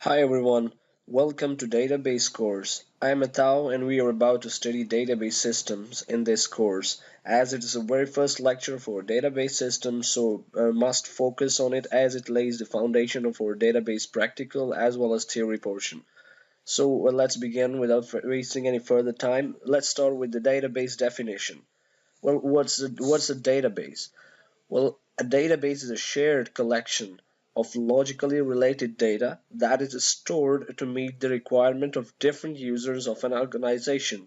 Hi everyone, welcome to Database course. I am Atao and we are about to study database systems in this course. As it is the very first lecture for database systems, so must focus on it as it lays the foundation of our database practical as well as theory portion. So let's begin without wasting any further time. Let's start with the database definition. Well, what's a database? Well, a database is a shared collection of logically related data that is stored to meet the requirement of different users of an organization.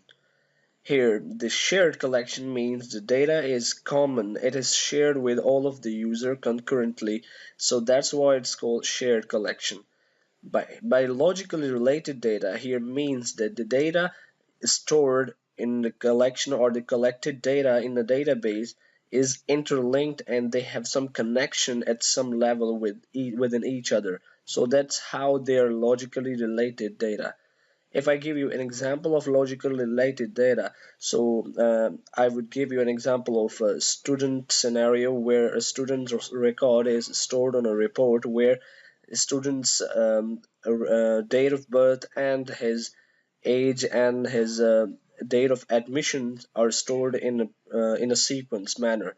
Here, the shared collection means the data is common. It is shared with all of the user concurrently, so that's why it's called shared collection. By logically related data here means that the data stored in the collection or the collected data in the database is interlinked and they have some connection at some level within each other. So that's how they are logically related data. If I give you an example of logically related data, so I would give you an example of a student scenario where a student's record is stored on a report where student's date of birth and his age and his date of admission are stored in a sequence manner.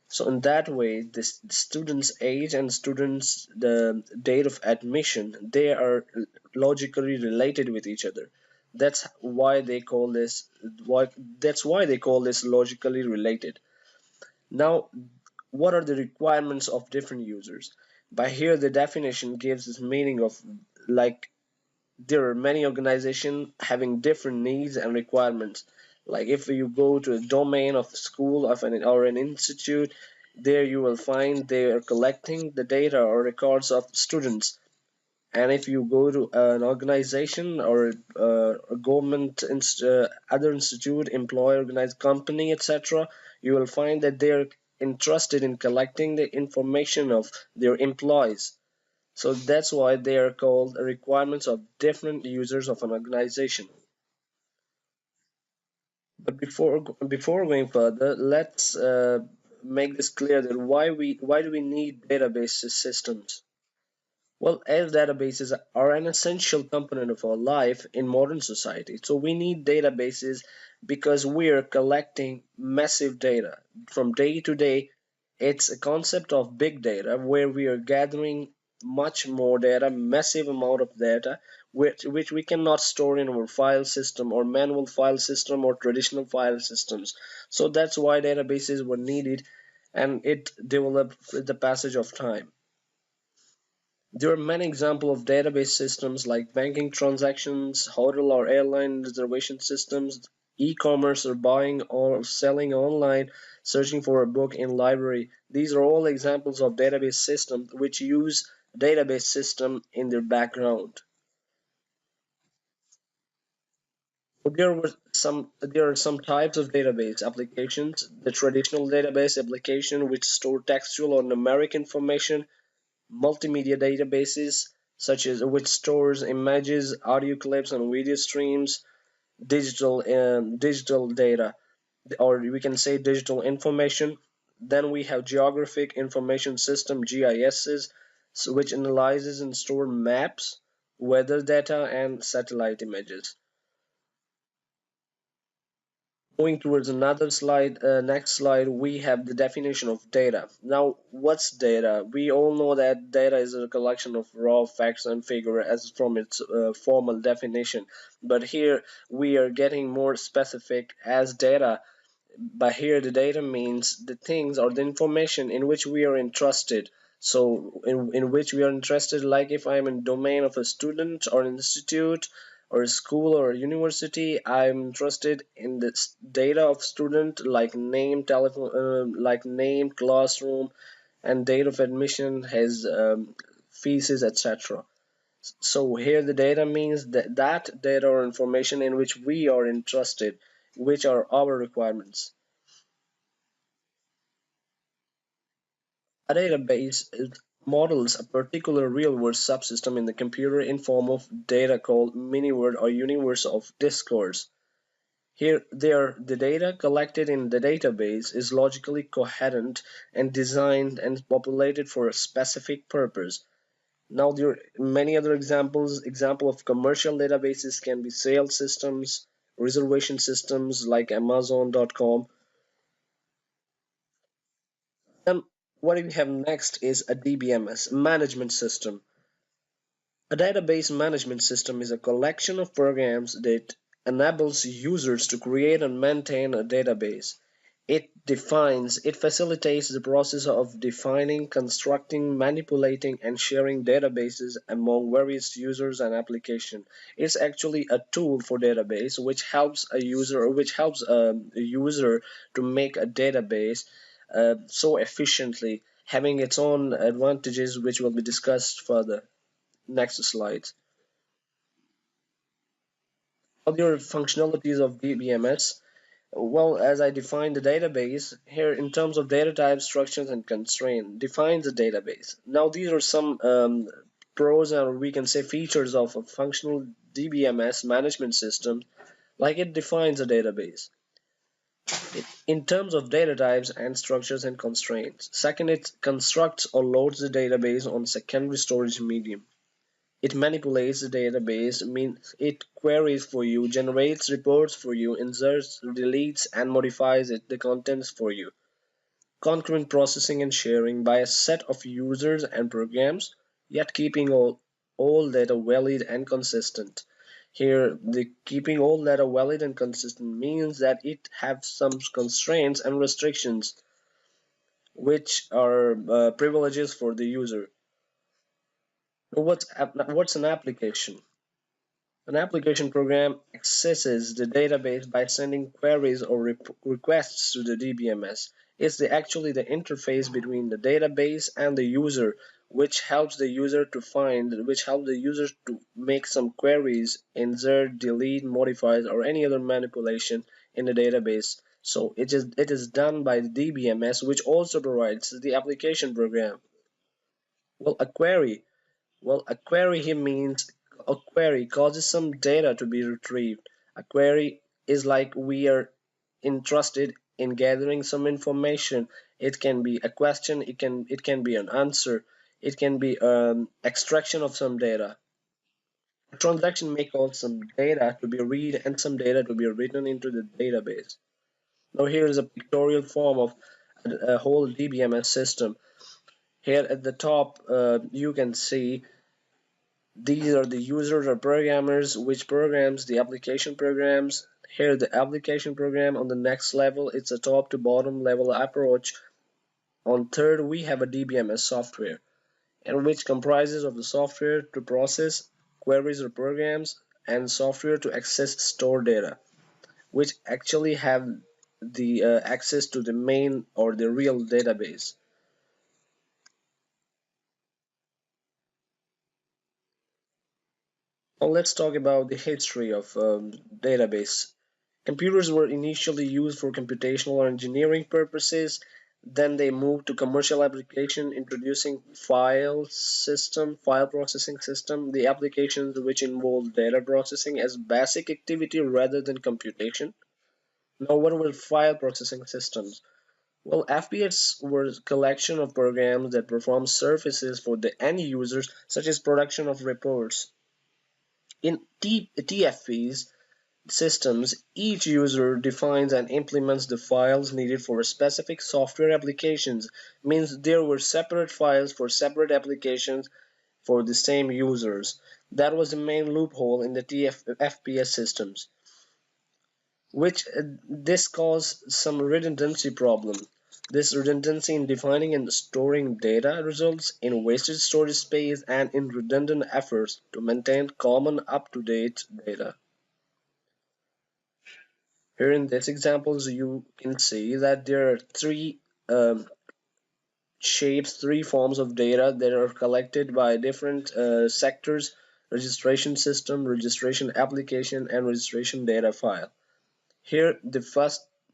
So in that way, the student's age and student's the date of admission, they are logically related with each other. That's why they call this why that's why they call this logically related. Now, what are the requirements of different users? By here, the definition gives this meaning of like there are many organizations having different needs and requirements. Like if you go to a domain of a school of or an institute, there you will find they are collecting the data or records of students. And if you go to an organization or a government other institute, employer, organized company, etc., you will find that they are interested in collecting the information of their employees. So that's why they are called requirements of different users of an organization. But before going further, let's make this clear that why do we need database systems? Well, as databases are an essential component of our life in modern society, so we need databases because we are collecting massive data from day to day. It's a concept of big data where we are gathering much more data, massive amount of data, which we cannot store in our file system or manual file system or traditional file systems. So that's why databases were needed and it developed with the passage of time. There are many examples of database systems like banking transactions, hotel or airline reservation systems, e-commerce or buying or selling online, searching for a book in library. These are all examples of database systems which use database system in their background. There are some types of database applications. The traditional database application which store textual or numeric information, multimedia databases such as which stores images, audio clips, and video streams, digital data, or we can say digital information. Then we have geographic information system (GISs), which analyzes and store maps, weather data, and satellite images. Moving towards another slide, next slide, we have the definition of data. Now, what's data? We all know that data is a collection of raw facts and figures as from its formal definition. But here we are getting more specific as data. By here, the data means the things or the information in which we are interested. So, in which we are interested, like if I'm in domain of a student or an institute or a school or a university, I'm interested in the data of student like name, telephone, like name, classroom, and date of admission, his fees, etc. So here the data means that data or information in which we are interested, which are our requirements. A database models a particular real-world subsystem in the computer in form of data called mini-world or universe of discourse. Here, the data collected in the database is logically coherent and designed and populated for a specific purpose. Now there are many other examples. Example of commercial databases can be sales systems, reservation systems like Amazon.com. Then what we have next is a DBMS, management system. A database management system is a collection of programs that enables users to create and maintain a database. It facilitates the process of defining, constructing, manipulating, and sharing databases among various users and applications. It's actually a tool for database which helps a user to make a database so efficiently, having its own advantages, which will be discussed further. Next slide. Other functionalities of DBMS. Well, as I defined the database, here in terms of data type, structures, and constraint, defines the database. Now, these are some pros, or we can say features of a functional DBMS management system, like it defines a database. In terms of data types and structures and constraints. Second, it constructs or loads the database on secondary storage medium. It manipulates the database, means it queries for you, generates reports for you, inserts, deletes, and modifies the contents for you. Concurrent processing and sharing by a set of users and programs, yet keeping all data valid and consistent. Here, the keeping all data valid and consistent means that it has some constraints and restrictions, which are privileges for the user. What's an application? An application program accesses the database by sending queries or requests to the DBMS. It's actually the interface between the database and the user, which helps the user to make some queries, insert, delete, modify, or any other manipulation in the database. So it is done by the DBMS, which also provides the application program. Well, a query here means a query causes some data to be retrieved. A query is like we are interested in gathering some information. It can be a question, it can be an answer, it can be extraction of some data. A transaction may cause some data to be read and some data to be written into the database. Now here is a pictorial form of a whole DBMS system. Here at the top, you can see these are the users or programmers, which programs, the application programs. Here the application program on the next level, it's a top to bottom level approach. On third, we have a DBMS software, and which comprises of the software to process queries or programs and software to access store data, which actually have the access to the main or the real database. Now let's talk about the history of database. Computers were initially used for computational or engineering purposes. Then they moved to commercial application, introducing file processing system, the applications which involve data processing as basic activity rather than computation. Now, what were file processing systems? Well, FPS were a collection of programs that perform services for the end users, such as production of reports. In TFVs, systems, each user defines and implements the files needed for specific software applications. Means there were separate files for separate applications for the same users. That was the main loophole in the FPS systems, which this caused some redundancy problem. This redundancy in defining and storing data results in wasted storage space and in redundant efforts to maintain common up-to-date data. Here in this examples, you can see that there are three shapes, three forms of data that are collected by different sectors: registration system, registration application, and registration data file. Here,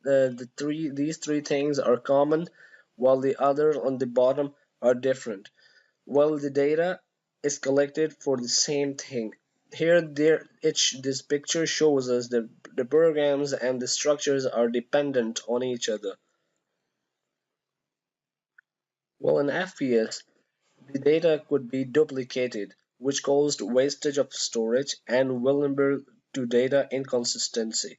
these three things are common, while the others on the bottom are different. While the data is collected for the same thing. Here, this picture shows us that the programs and the structures are dependent on each other. Well, in FPS, The data could be duplicated, which caused wastage of storage and vulnerable to data inconsistency.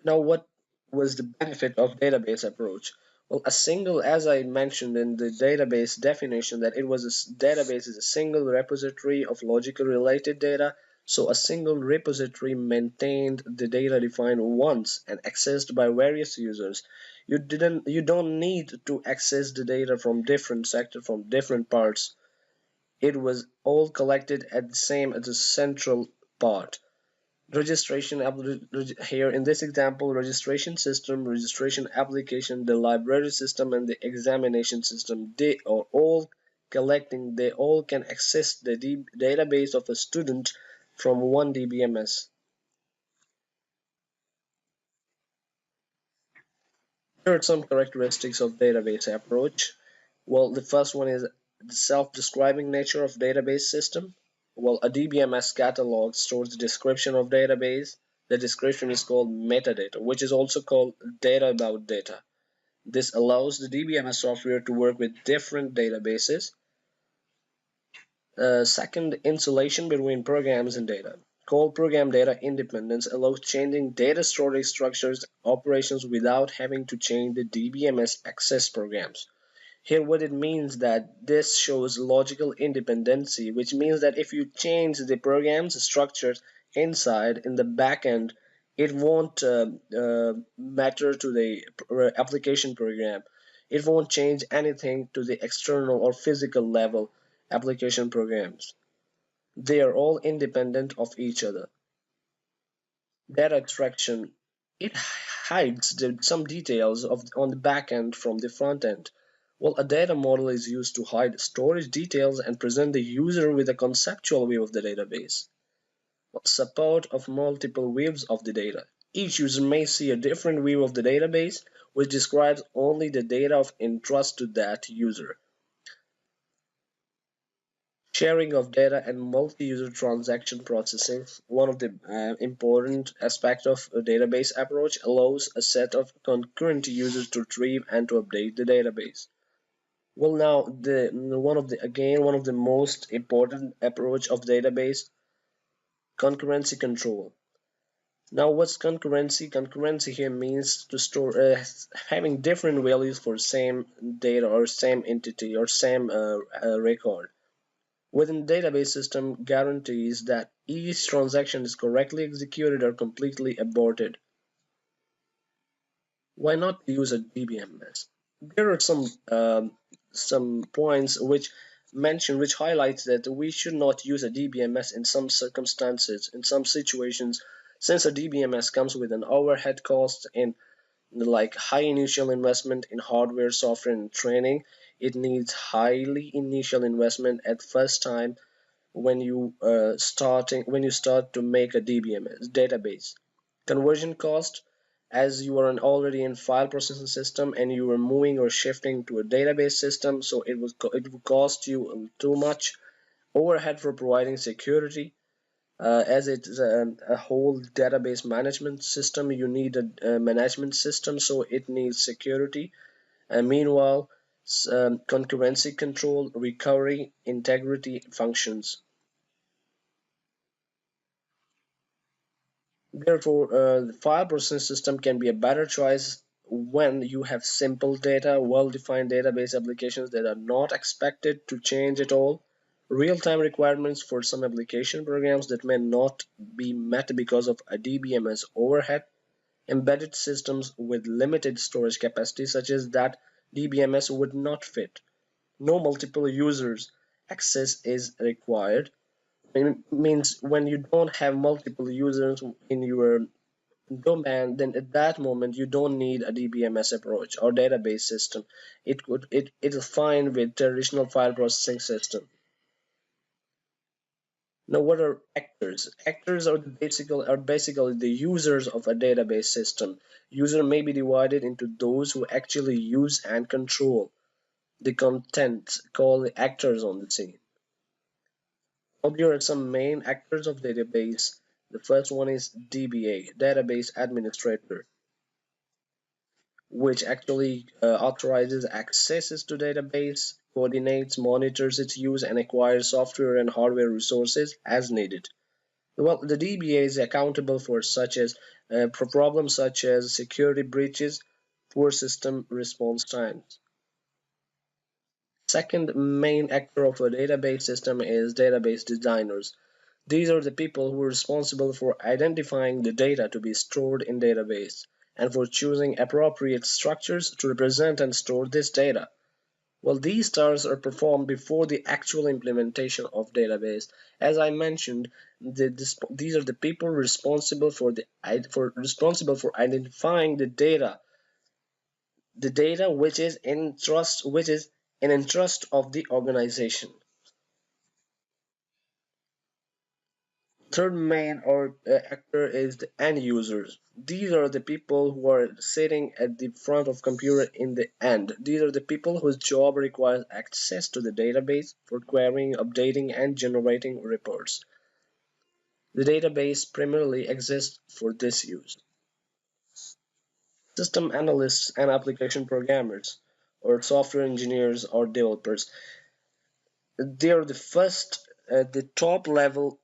Now, what was the benefit of database approach? Well, as I mentioned in the database definition, that database is a single repository of logically related data. So a single repository maintained the data defined once and accessed by various users. You don't need to access the data from different sectors, from different parts. It was all collected at the central part. Here in this example, registration system, registration application, the library system, and the examination system, they are all collecting, they all can access the database of a student from one DBMS. Here are some characteristics of database approach. Well, the first one is the self-describing nature of database system. Well, a DBMS catalog stores the description of database. The description is called metadata, which is also called data about data. This allows the DBMS software to work with different databases. Second, insulation between programs and data. Called program data independence allows changing data storage structures operations without having to change the DBMS access programs. Here what it means that this shows logical independency, which means that if you change the program's structures inside in the backend, it won't matter to the application program. It won't change anything to the external or physical level application programs. They are all independent of each other. Data extraction, it hides some details on the back end from the front end. Well, a data model is used to hide storage details and present the user with a conceptual view of the database. Well, support of multiple views of the data. Each user may see a different view of the database, which describes only the data of interest to that user. Sharing of data and multi-user transaction processing. One of the important aspects of a database approach allows a set of concurrent users to retrieve and to update the database. Well, now one of the most important approach of database, concurrency control. Now, what's concurrency? Concurrency here means to store having different values for same data or same entity or same record. Within database system guarantees that each transaction is correctly executed or completely aborted. Why not use a DBMS? There are some points which highlights that we should not use a DBMS in some circumstances, in some situations, since a DBMS comes with an overhead cost in like high initial investment in hardware, software, and training. It needs highly initial investment at first time when you start to make a DBMS database. Conversion cost, as you are already in file processing system and you are moving or shifting to a database system, so it will cost you too much. Overhead for providing security, as it's a whole database management system, you need a management system, so it needs security. And meanwhile, concurrency control, recovery, integrity functions. Therefore, the file processing system can be a better choice when you have simple data, well-defined database applications that are not expected to change at all, real-time requirements for some application programs that may not be met because of a DBMS overhead, embedded systems with limited storage capacity such as that DBMS would not fit. No multiple users access is required. It means when you don't have multiple users in your domain, then at that moment you don't need a DBMS approach or database system. It's fine with traditional file processing system. Now, what are actors? Actors are basically the users of a database system. User may be divided into those who actually use and control the content, called the actors on the scene. Well, here are some main actors of database. The first one is DBA, Database Administrator. which actually authorizes accesses to database, coordinates, monitors its use, and acquires software and hardware resources as needed. Well, the DBA is accountable for problems such as security breaches, poor system response times. Second main actor of a database system is database designers. These are the people who are responsible for identifying the data to be stored in database and for choosing appropriate structures to represent and store this data. Well, these tasks are performed before the actual implementation of database. As I mentioned, these are the people responsible for identifying the data which is in interest of the organization. Third main actor is the end users. These are the people who are sitting at the front of computer in the end. These are the people whose job requires access to the database for querying, updating, and generating reports. The database primarily exists for this use. System analysts and application programmers, or software engineers or developers, they are the top level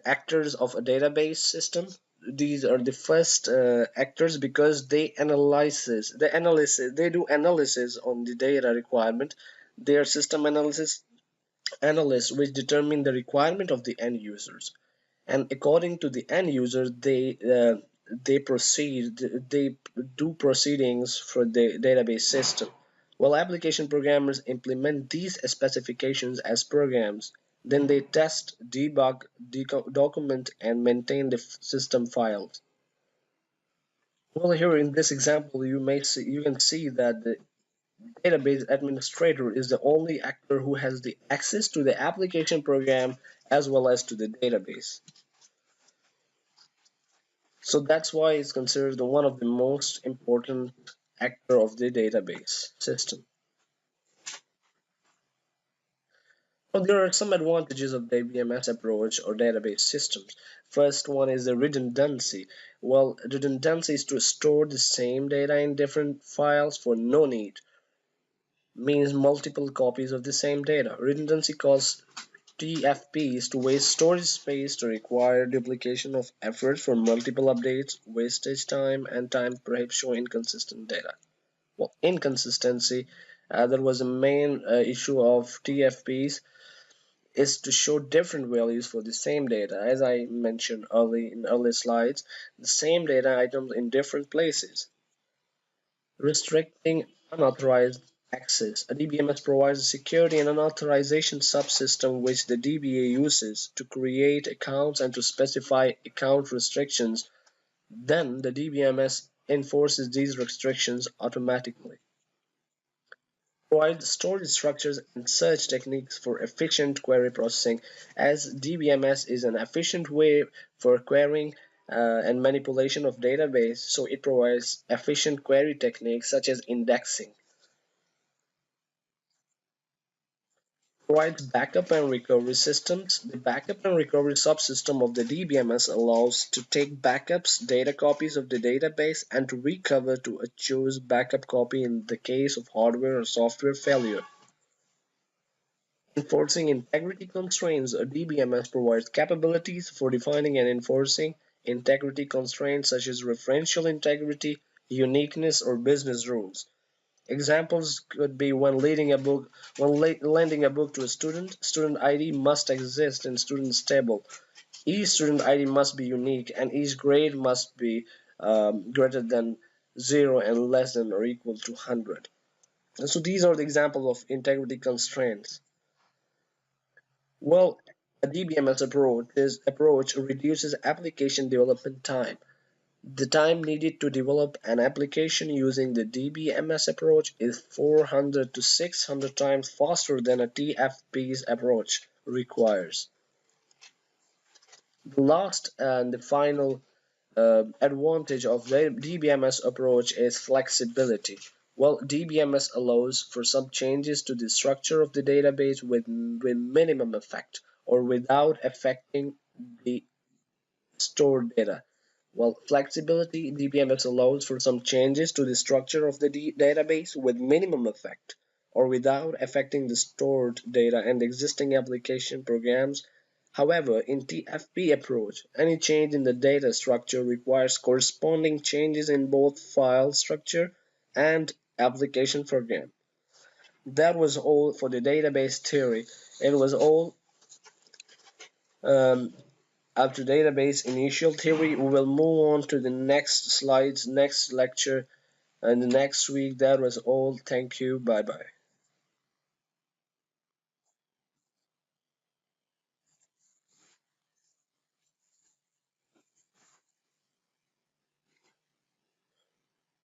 actors of a database system. These are the first actors because they do analysis on the data requirement. They are system analysts which determine the requirement of the end users, and according to the end user they do proceedings for the database system, while application programmers implement these specifications as programs. Then they test, debug, document, and maintain the system files. Well, here in this example you can see that the database administrator is the only actor who has the access to the application program as well as to the database. So that's why it's considered one of the most important actor of the database system. Well, there are some advantages of the DBMS approach or database systems. First one is the redundancy. Well, redundancy is to store the same data in different files for no need. Means multiple copies of the same data. Redundancy causes TFPs to waste storage space, to require duplication of effort for multiple updates, wastage time, and time perhaps show inconsistent data. Well, inconsistency, there was a main issue of TFPs is to show different values for the same data. As I mentioned in early slides, the same data items in different places. Restricting unauthorized access. A DBMS provides a security and an authorization subsystem which the DBA uses to create accounts and to specify account restrictions. Then the DBMS enforces these restrictions automatically. Provide storage structures and search techniques for efficient query processing, as DBMS is an efficient way for querying and manipulation of database, so it provides efficient query techniques such as indexing. Provides backup and recovery systems. The backup and recovery subsystem of the DBMS allows to take backups, data copies of the database, and to recover to a choose backup copy in the case of hardware or software failure. Enforcing integrity constraints. A DBMS provides capabilities for defining and enforcing integrity constraints such as referential integrity, uniqueness, or business rules. Examples could be when lending a book to a student, student ID must exist in student's table. Each student ID must be unique, and each grade must be greater than 0 and less than or equal to 100. And so these are the examples of integrity constraints. Well, a DBMS approach reduces application development time. The time needed to develop an application using the DBMS approach is 400 to 600 times faster than a TFP's approach requires. The last and the final advantage of the DBMS approach is flexibility. Well, DBMS allows for some changes to the structure of the database with minimum effect or without affecting the stored data. Well, flexibility, DBMS allows for some changes to the structure of the database with minimum effect or without affecting the stored data and existing application programs. However, in TFP approach, any change in the data structure requires corresponding changes in both file structure and application program. That was all for the database theory. It was all um, up to database initial theory. We will move on to the next slides, next lecture, and the next week. That was all. Thank you. Bye bye.